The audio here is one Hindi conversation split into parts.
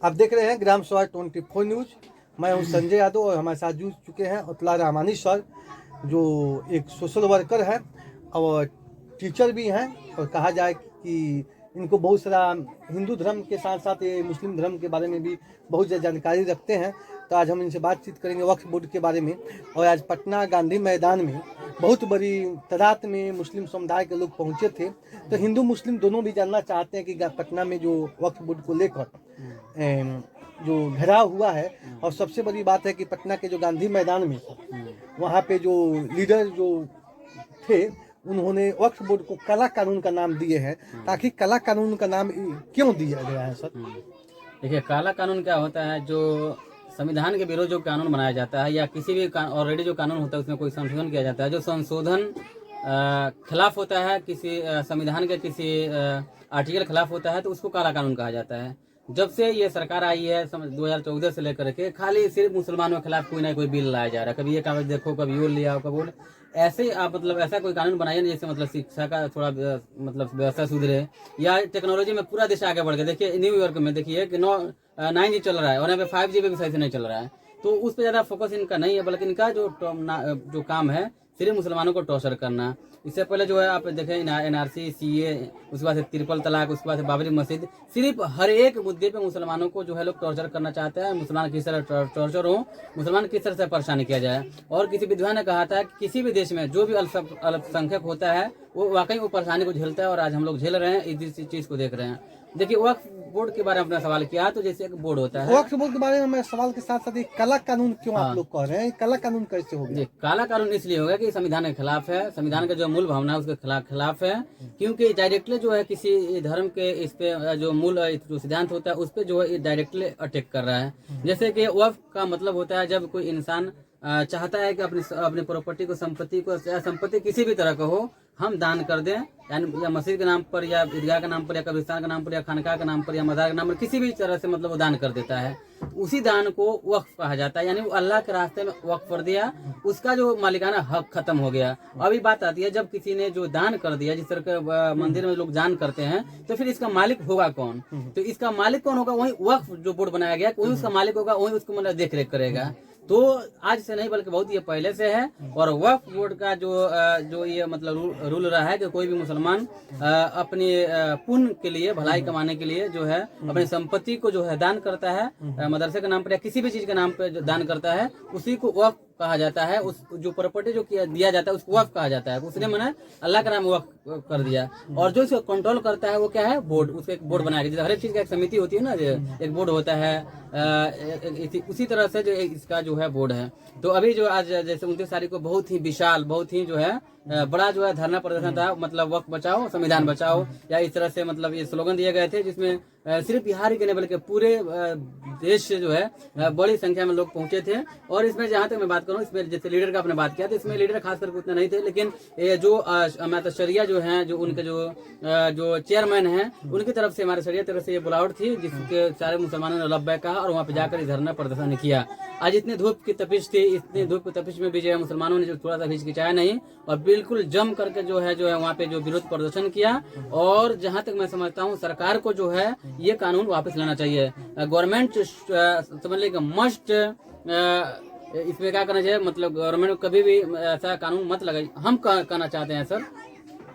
आप देख रहे हैं ग्राम सभा 24 न्यूज। मैं हूं संजय यादव और हमारे साथ जुड़ चुके हैं उत्तला रामानी सर, जो एक सोशल वर्कर है और टीचर भी हैं, और कहा जाए कि इनको बहुत सारा हिंदू धर्म के साथ साथ ये मुस्लिम धर्म के बारे में भी बहुत ज़्यादा जानकारी रखते हैं। तो आज हम इनसे बातचीत करेंगे वक्फ बोर्ड के बारे में। और आज पटना गांधी मैदान में बहुत बड़ी तादाद में मुस्लिम समुदाय के लोग पहुंचे थे। तो हिंदू मुस्लिम दोनों भी जानना चाहते हैं कि पटना में जो वक्फ बोर्ड को लेकर जो घेराव हुआ है, और सबसे बड़ी बात है कि पटना के जो गांधी मैदान में वहाँ पे जो लीडर जो थे उन्होंने वक्फ बोर्ड को काला कानून का नाम दिए हैं। ताकि काला कानून का नाम क्यों दिया गया है सर? देखिए, काला कानून क्या होता है? जो संविधान के विरोध जो कानून बनाया जाता है या किसी भी ऑलरेडी जो कानून होता है उसमें कोई संशोधन किया जाता है, जो संशोधन खिलाफ होता है, किसी संविधान के किसी आर्टिकल खिलाफ होता है, तो उसको काला कानून कहा जाता है। जब से ये सरकार आई है 2014 से लेकर के खाली सिर्फ मुसलमानों के खिलाफ कोई ना कोई बिल लाया जा रहा है। कभी ये कागज देखो, कभी वो लिया, कभी वो। ऐसे आप मतलब ऐसा कोई कानून बनाइए ना जैसे मतलब शिक्षा का थोड़ा मतलब व्यवस्था सुधरे, या टेक्नोलॉजी में पूरा देश आगे बढ़ गया। देखिए न्यूयॉर्क में देखिए कि 9G चल रहा है और यहाँ पे 5G पे भी सही से नहीं चल रहा है। तो उस पर ज़्यादा फोकस इनका नहीं है, बल्कि इनका जो काम है सिर्फ मुसलमानों को टॉर्चर करना। इससे पहले जो है आप देखें NRC, CA, उसके बाद से ट्रिपल तलाक, उसके बाद से बाबरी मस्जिद, सिर्फ हर एक मुद्दे पे मुसलमानों को जो है लोग टॉर्चर करना चाहते हैं। मुसलमान किस तरह टॉर्चर हो, मुसलमान किस तरह से परेशान किया जाए। और किसी विद्वान ने कहा था कि किसी भी देश में जो भी अल्पसंख्यक होता है वो वाकई वो परेशानी को झेलता है, और आज हम लोग झेल रहे हैं, इस चीज़ को देख रहे हैं। देखिए वक्फ बोर्ड के बारे में अपना सवाल किया, तो जैसे एक बोर्ड होता है वक्फ बोर्ड के बारे में मैं सवाल के साथ साथ काला कानून क्यों आप लोग कह रहे हैं? काला कानून कैसे हो गया? काला कानून इसलिए होगा कि संविधान के खिलाफ है, संविधान का जो मूल भावना है उसके खिलाफ है। क्योंकि डायरेक्टली जो है किसी धर्म के इस पे जो मूल जो सिद्धांत होता है उस पे जो है डायरेक्टली अटैक कर रहा है। जैसे कि वक्फ का मतलब होता है जब कोई इंसान चाहता है कि अपनी प्रॉपर्टी को, संपत्ति किसी भी तरह का हो, हम दान कर दें, यानी या मस्जिद के नाम पर, या ईदगाह के नाम पर, या कब्रिस्तान के नाम पर, या खानका के नाम पर, या मज़ार के नाम पर, किसी भी तरह से मतलब वो दान कर देता है। उसी दान को वक्फ कहा जाता है, यानी वो अल्लाह के रास्ते में वक्फ कर दिया, उसका जो मालिकाना हक खत्म हो गया। अभी बात आती है जब किसी ने जो दान कर दिया, जिस तरह के मंदिर में लोग दान करते हैं, तो फिर इसका मालिक होगा कौन? तो इसका मालिक कौन होगा? वही वक्फ जो बोर्ड बनाया गया वही उसका मालिक होगा, वही उसको मतलब देख रेख करेगा। तो आज से नहीं बल्कि बहुत ये पहले से है। और वक्फ बोर्ड का जो ये मतलब रूल रहा है कि कोई भी मुसलमान अपने पुण्य के लिए, भलाई कमाने के लिए जो है अपनी संपत्ति को जो है दान करता है, मदरसे के नाम पर या किसी भी चीज के नाम पर दान करता है, उसी को वक्फ कहा जाता है। उस जो प्रॉपर्टी जो दिया जाता है उसको वक्फ कहा जाता है। उसने मैंने अल्लाह का नाम वक्फ कर दिया। और जो इसको कंट्रोल करता है वो क्या है? बोर्ड। उसका एक बोर्ड बनाया गया, जैसे हर एक चीज का एक समिति होती है ना, एक बोर्ड होता है, उसी तरह से जो इसका जो है बोर्ड है। तो अभी जो आज जैसे 29 तारीख को बहुत ही विशाल, बहुत ही जो है बड़ा जो है धरना प्रदर्शन था, मतलब वक्फ बचाओ संविधान बचाओ, या इस तरह से मतलब ये स्लोगन दिए गए थे, जिसमें सिर्फ बिहार ही के नहीं बल्कि पूरे देश से जो है बड़ी संख्या में लोग पहुंचे थे। और इसमें जहां तक मैं बात करूं, इसमें जैसे लीडर का आपने बात किया, तो इसमें लीडर खास करके उतना नहीं थे, लेकिन ये जो हमारे शरिया जो है, जो उनके जो चेयरमैन हैं, उनकी तरफ से, हमारे शरिया तरफ से ये बुलावट थी, जिसके सारे मुसलमानों ने लब्बैक कहा और वहाँ पे जाकर धरना प्रदर्शन किया। आज इतनी धूप की तपिश थी, इतनी धूप की तपिश में भी जो है मुसलमानों ने जो थोड़ा सा हिचकिचाया नहीं और बिल्कुल जम करके जो है वहाँ पे जो विरोध प्रदर्शन किया। और जहाँ तक मैं समझता हूँ सरकार को जो है ये कानून वापस लेना चाहिए। गवर्नमेंट समझ लेगा मस्ट इसमें क्या करना चाहिए, मतलब गवर्नमेंट को कभी भी ऐसा कानून मत लगाइए। हम कहना चाहते हैं सर,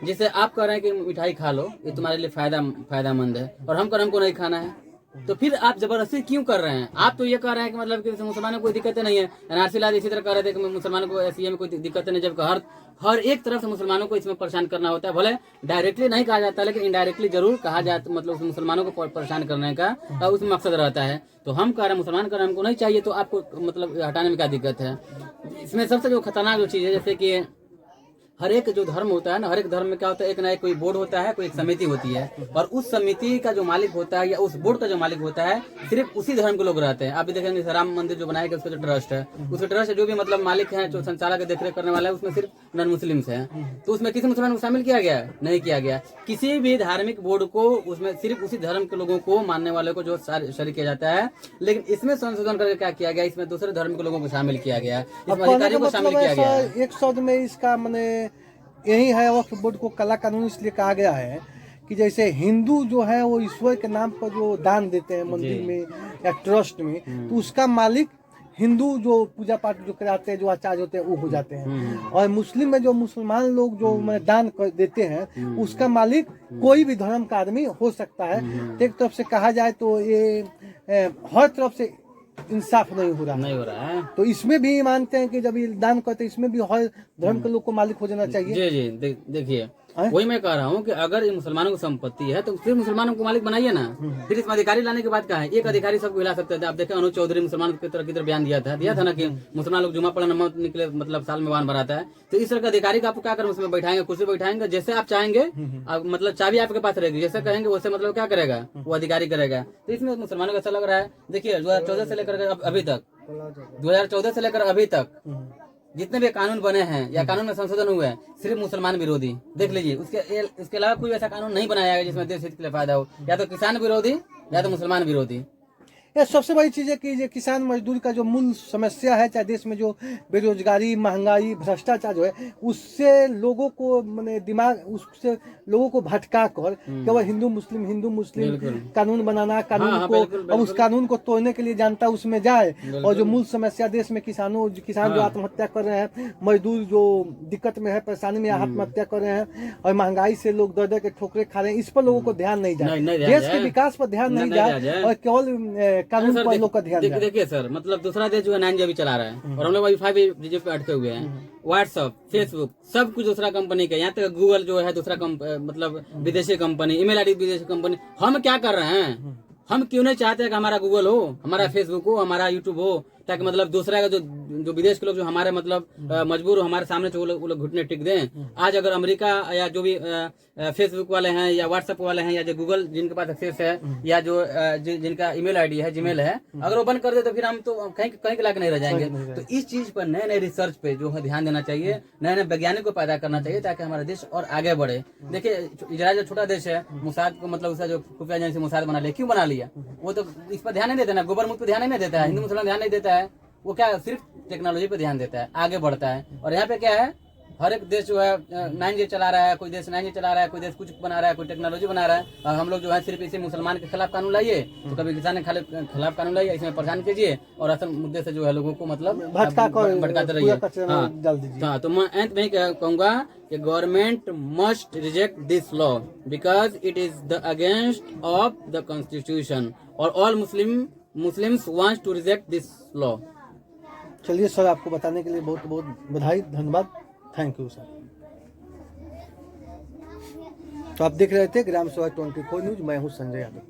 जिसे आप कह रहे हैं कि मिठाई खा लो, ये तुम्हारे लिए फायदेमंद है, और हम कह रहे हैं हमको नहीं खाना है, तो फिर आप जबरदस्ती क्यों कर रहे हैं? आप तो ये कह रहे हैं कि मतलब कि मुसलमानों को कोई दिक्कत नहीं है। NRC लाद इसी तरह कह रहे थे कि मुसलमानों को SCA में कोई दिक्कत नहीं, जबकि हर एक तरफ से मुसलमानों को इसमें परेशान करना होता है। भले डायरेक्टली नहीं कहा जाता, लेकिन इनडायरेक्टली जरूर कहा जाता, मतलब मुसलमानों को परेशान करने का उसमें मकसद रहता है। तो हम कह रहे हैं मुसलमान कह रहे हैं हमको नहीं चाहिए, तो आपको मतलब हटाने में क्या दिक्कत है? इसमें सबसे जो खतरनाक जो चीज़ है, जैसे कि हर एक जो धर्म होता है ना, हर एक धर्म में क्या होता है, एक ना एक कोई बोर्ड होता है, कोई एक समिति होती है, और उस समिति का जो मालिक होता है या उस बोर्ड का जो मालिक होता है सिर्फ उसी धर्म के लोग रहते हैं। आप भी देखेंगे राम मंदिर जो बनाया गया उसका जो ट्रस्ट है, उसके ट्रस्ट जो भी मतलब मालिक है, जो संचालक है, देखरेख करने वाला है, उसमें सिर्फ नॉन मुस्लिम्स हैं। तो उसमें किसी मुसलमान को शामिल किया गया? नहीं किया गया। किसी भी धार्मिक बोर्ड को उसमें सिर्फ उसी धर्म के लोगों को, मानने वाले को जो शरीक किया जाता है। लेकिन इसमें संशोधन करके क्या किया गया, इसमें दूसरे धर्म के लोगों को शामिल किया गया, इसमें अधिकारियों को शामिल किया गया। एक शब्द में इसका मैंने यही है, वक्फ बोर्ड को काला कानून इसलिए कहा गया है कि जैसे हिंदू जो है वो ईश्वर के नाम पर जो दान देते हैं मंदिर जी। में या ट्रस्ट में, तो उसका मालिक हिंदू जो पूजा पाठ जो कराते हैं, जो आचार्य होते हैं, वो हो जाते हैं। और मुस्लिम में जो मुसलमान लोग जो दान देते हैं, उसका मालिक कोई भी धर्म का आदमी हो सकता है। एक तरफ से कहा जाए तो ये हर तरफ से इंसाफ नहीं हो रहा है। नहीं हो रहा है। तो इसमें भी मानते हैं कि जब ये दान करते हैं, इसमें भी हर धर्म के लोग को मालिक हो जाना चाहिए। जी जी देखिए, हैं? वही मैं कह रहा हूँ कि अगर ये मुसलमानों की संपत्ति है तो फिर मुसलमानों को मालिक बनाइए ना। फिर इसमें अधिकारी लाने के बाद क्या है, एक अधिकारी सबको हिला सकते थे। आप देखें अनुज चौधरी मुसलमान की तरफ बयान दिया था ना कि मुसलमान लोग जुमा पढ़ना मत निकले, मतलब साल में वान भराता है। तो इस तरह का अधिकारी का आपको क्या करें, उसमें बैठाएंगे, कुर्सी बैठाएंगे, जैसे आप चाहेंगे, मतलब चाबी आपके पास रहेगी, जैसे कहेंगे वैसे मतलब क्या करेगा वो अधिकारी करेगा। तो इसमें मुसलमानों को ऐसा लग रहा है। देखिए 2014 से लेकर अभी तक, 2014 से लेकर अभी तक जितने भी कानून बने हैं या कानून में संशोधन हुए हैं, सिर्फ मुसलमान विरोधी। देख लीजिए, उसके अलावा कोई ऐसा कानून नहीं बनाया गया जिसमें देश हित के लिए फायदा हो। या तो किसान विरोधी या तो मुसलमान विरोधी। ये सबसे बड़ी चीज़ है कि ये किसान मजदूर का जो मूल समस्या है, चाहे देश में जो बेरोजगारी, महंगाई, भ्रष्टाचार जो है, उससे लोगों को मैंने दिमाग, उससे लोगों को भटका कर केवल हिंदू मुस्लिम कानून बनाना, कानून को, और उस कानून को तोड़ने के लिए जनता उसमें जाए। और जो मूल समस्या देश में किसान जो आत्महत्या कर रहे हैं, मजदूर जो दिक्कत में है, परेशानी में आत्महत्या कर रहे हैं, और महंगाई से लोग दर दर के ठोकरे खा रहे हैं, इस पर लोगों को ध्यान नहीं जाए। देश के विकास पर ध्यान नहीं जाए और केवल कानून पर लोग का ध्यान जाए। देखिए सर, मतलब दूसरा देश जो है 9G चला रहा है और हम लोग अभी 5G पे अटके हुए हैं। व्हाट्सअप, फेसबुक, सब कुछ दूसरा कंपनी का, यहाँ तक गूगल जो है दूसरा मतलब विदेशी कंपनी, ईमेल आईडी विदेशी कंपनी। हम क्या कर रहे हैं, हम क्यों नहीं चाहते कि हमारा गूगल हो, हमारा फेसबुक हो, हमारा यूट्यूब हो, ताकि मतलब दूसरा का जो विदेश के लोग जो हमारे मतलब मजबूर हो हमारे सामने, वो लोग घुटने टिक दें। आज अगर अमेरिका या जो भी फेसबुक वाले हैं या व्हाट्सएप वाले हैं या जो गूगल जिनके पास एक्सेस है या जो जिनका ईमेल आईडी है, जीमेल है, अगर वो बंद कर दे तो फिर हम तो कहीं के लायक नहीं रह जाएंगे। तो इस चीज पर नए नए रिसर्च पे जो है ध्यान देना चाहिए, नए नए वैज्ञानिक को पैदा करना चाहिए ताकि हमारा देश और आगे बढ़े। देखिए इजराइल जो छोटा देश है, मुसाद को मतलब उसका जो खुफिया एजेंसी मुसाद बना लिया, क्यों बना लिया? वो तो इस पर ध्यान नहीं देता ना, गोबर मुक्त पर ध्यान नहीं देता है, हिंदू मुसलमान ध्यान नहीं देता है। वो क्या सिर्फ टेक्नोलॉजी पे ध्यान देता है, आगे बढ़ता है। और यहाँ पे क्या है, हर एक देश जो है 9G चला रहा है, कोई देश 9G चला रहा है, कोई देश कुछ बना रहा है, कोई टेक्नोलॉजी बना रहा है। और हम लोग जो है सिर्फ इसी मुसलमान के खिलाफ कानून लाइए, तो कभी किसान के खिलाफ कानून लाइए, इसमें परेशान कीजिए और असल मुद्दे से जो है लोगों को मतलब भटकाते रहिए। हाँ, तो मैं अंत में कहूँगा कि government must reject this law because it is the against of the constitution और all Muslims want to reject this law. चलिए सर, आपको बताने के लिए बहुत बहुत बधाई, धन्यवाद, थैंक यू सर। तो आप देख रहे थे ग्राम सभा 24 न्यूज, मैं हूँ संजय यादव।